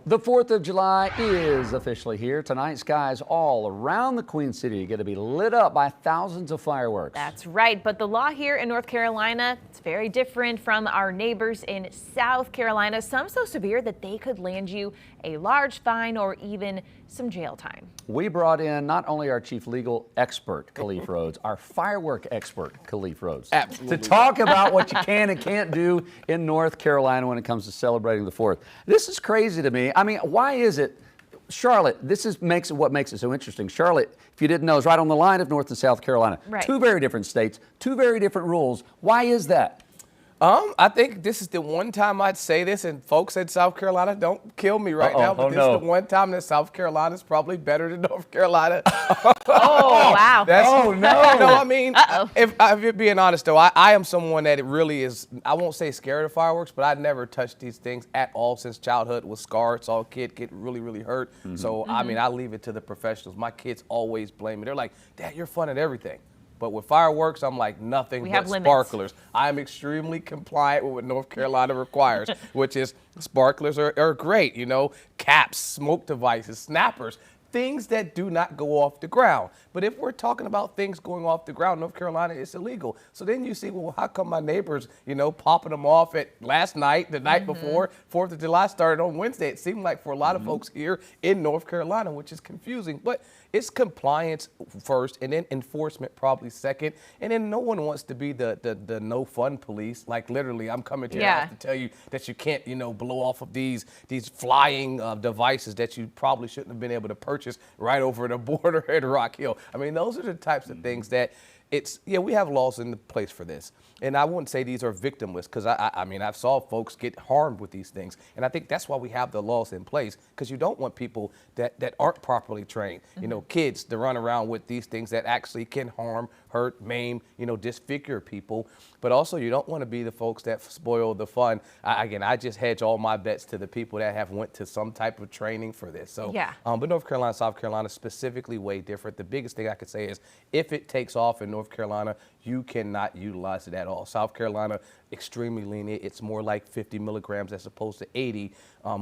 The 4th of July is officially here. Tonight, skies all around the Queen City are going to be lit up by thousands of fireworks. That's right, but the law here in North Carolina, it's very different from our neighbors in South Carolina. Some so severe that they could land you a large fine or even some jail time. We brought in not only our chief legal expert, Khalif Rhodes, our firework expert, Khalif Rhodes, Absolutely. to talk about what you can and can't do in North Carolina when it comes to celebrating the 4th. This is crazy to me. I mean, why is it? Charlotte, what makes it so interesting. Charlotte, if you didn't know, is right on the line of North and South Carolina. Right. Two very different states, two very different rules. Why is that? I think this is the one time I'd say this, and folks in South Carolina, don't kill me right now, but this is the one time that South Carolina is probably better than North Carolina. Oh, wow. Oh, no. No, I mean, if you're being honest, though, I am someone that it really is, I won't say scared of fireworks, but I'd never touched these things at all since childhood. Was scarred, saw a kid get really, really hurt. So, I mean, I leave it to the professionals. My kids always blame me. They're like, Dad, you're fun at everything. But with fireworks, I'm like nothing but sparklers. I'm extremely compliant with what North Carolina requires, which is sparklers are great, you know, caps, smoke devices, snappers, things that do not go off the ground. But if we're talking about things going off the ground, North Carolina, it's illegal. So then you see, well, how come my neighbors, you know, popping them off at last night, the night before, 4th of July started on Wednesday. It seemed like for a lot of folks here in North Carolina, which is confusing. But it's compliance first, and then enforcement probably second. And then no one wants to be the no fun police. Like literally, I'm coming to your house to tell you that you can't, you know, blow off of these flying devices that you probably shouldn't have been able to purchase right over the border at Rock Hill. I mean, those are the types of things that we have laws in place for this. And I wouldn't say these are victimless, because I mean, I've saw folks get harmed with these things. And I think that's why we have the laws in place, because you don't want people that aren't properly trained, you know, kids to run around with these things that actually can harm, hurt, maim, you know, disfigure people. But also, you don't want to be the folks that spoil the fun. Again, I just hedge all my bets to the people that have went to some type of training for this. So, but North Carolina, South Carolina, specifically way different. The biggest thing I could say is if it takes off in North Carolina, you cannot utilize it at all. South Carolina, extremely lenient. It's more like 50 milligrams as opposed to 80,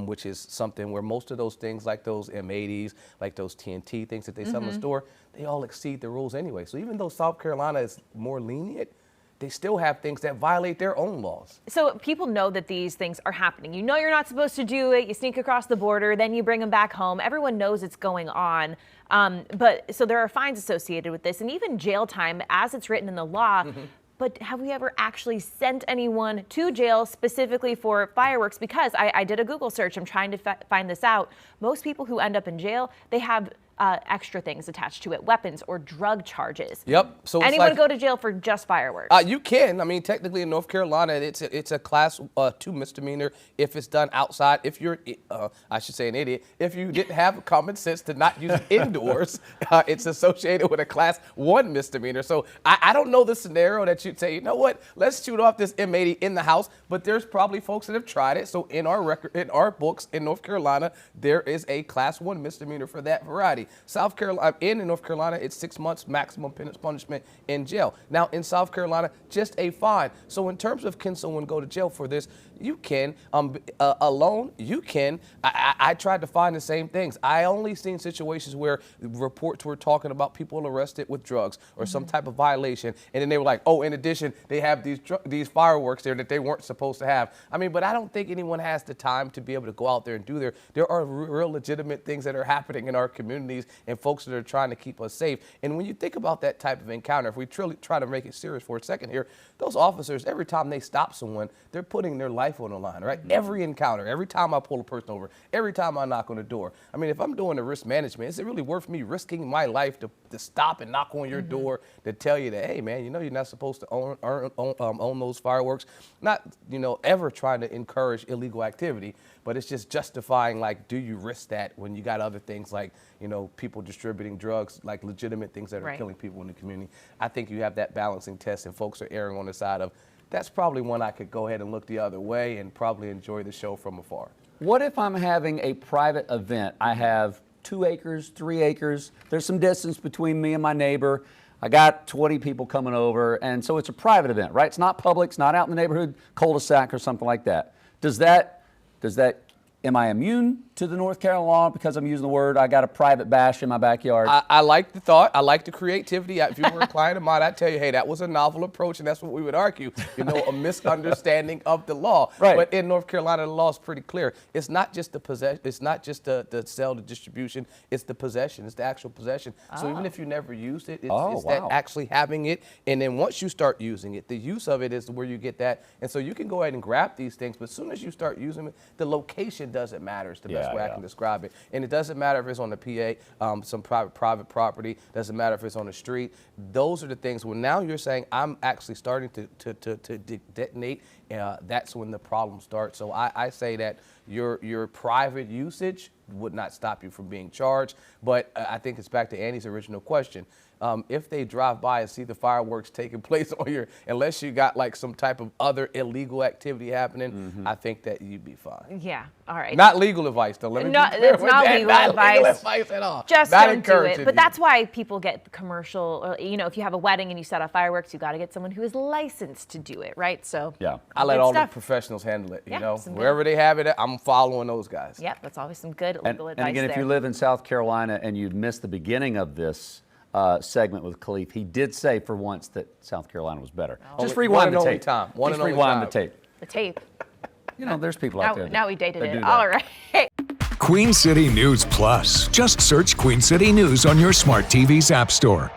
which is something where most of those things, like those M80s, like those TNT things that they sell in the store, they all exceed the rules anyway. So even though South Carolina is more lenient, they still have things that violate their own laws. So people know that these things are happening. You know you're not supposed to do it. You sneak across the border, then you bring them back home. Everyone knows it's going on. But so there are fines associated with this, and even jail time as it's written in the law. But have we ever actually sent anyone to jail specifically for fireworks? Because I did a Google search. I'm trying to find this out. Most people who end up in jail, they have extra things attached to it, weapons or drug charges. Yep. So anyone go to jail for just fireworks? You can. I mean, technically in North Carolina, it's a class 2 misdemeanor if it's done outside. If you're, I should say, an idiot, if you didn't have common sense to not use it indoors, it's associated with a class 1 misdemeanor. So I don't know the scenario that you'd say, you know what, let's shoot off this M80 in the house. But there's probably folks that have tried it. So in our record, in our books in North Carolina, there is a class 1 misdemeanor for that variety. South Carolina, in North Carolina, it's 6 months maximum punishment in jail. Now, in South Carolina, just a fine. So in terms of can someone go to jail for this, you can. Alone, you can. I tried to find the same things. I only seen situations where reports were talking about people arrested with drugs or some type of violation, and then they were like, oh, in addition, they have these fireworks there that they weren't supposed to have. I mean, but I don't think anyone has the time to be able to go out there and do there are real legitimate things that are happening in our communities and folks that are trying to keep us safe. And when you think about that type of encounter, if we truly try to make it serious for a second here, those officers, every time they stop someone, they're putting their life on the line, right? Every encounter, every time I pull a person over, every time I knock on the door. I mean, if I'm doing the risk management, is it really worth me risking my life to stop and knock on your door to tell you that, hey, man, you know you're not supposed to own those fireworks? Not, you know, ever trying to encourage illegal activity, but it's just justifying, like, do you risk that when you got other things like, you know, people distributing drugs, like legitimate things that are killing people in the community? I think you have that balancing test, and folks are erring on the side of, that's probably one I could go ahead and look the other way and probably enjoy the show from afar. What if I'm having a private event? I have 2 acres, 3 acres. There's some distance between me and my neighbor. I got 20 people coming over, and so it's a private event, right? It's not public. It's not out in the neighborhood cul-de-sac or something like that. Does that Am I immune to the North Carolina law because I'm using the word? I got a private bash in my backyard. I like the thought. I like the creativity. If you were a client of mine, I'd tell you, hey, that was a novel approach, and that's what we would argue. A misunderstanding of the law. Right. But in North Carolina, the law is pretty clear. It's not just the possession. It's not just the sale, the distribution. It's the possession. It's the actual possession. So even if you never used it, it's that actually having it. And then once you start using it, the use of it is where you get that. And so you can go ahead and grab these things, but as soon as you start using it, the location doesn't matter. It's the best way I can describe it. And it doesn't matter if it's on the PA, some private property. Doesn't matter if it's on the street. Those are the things where now you're saying I'm actually starting to detonate. That's when the problem starts. So I say that your private usage would not stop you from being charged. But I think it's back to Andy's original question. If they drive by and see the fireworks taking place on unless you got like some type of other illegal activity happening, I think that you'd be fine. Yeah, all right. Not legal advice, though. Let me be clear it's with not that. legal Not advice. legal advice at all. Just Not don't do it. encouraging But you. that's why people get commercial, or, if you have a wedding and you set off fireworks, you got to get someone who is licensed to do it, right? So Yeah. I let good all stuff. the professionals handle it. Yeah, some good- Wherever they have it, I'm following those guys. Yep, that's always some good legal advice And again, there. if you live in South Carolina and you'd missed the beginning of this segment with Khalif, he did say for once that South Carolina was better. Just Only- rewind one the and only tape. time. One Just and only rewind time. the tape. The tape. There's people out there. Now we dated that do it. that. All right. Queen City News Plus. Just search Queen City News on your smart TV's app store.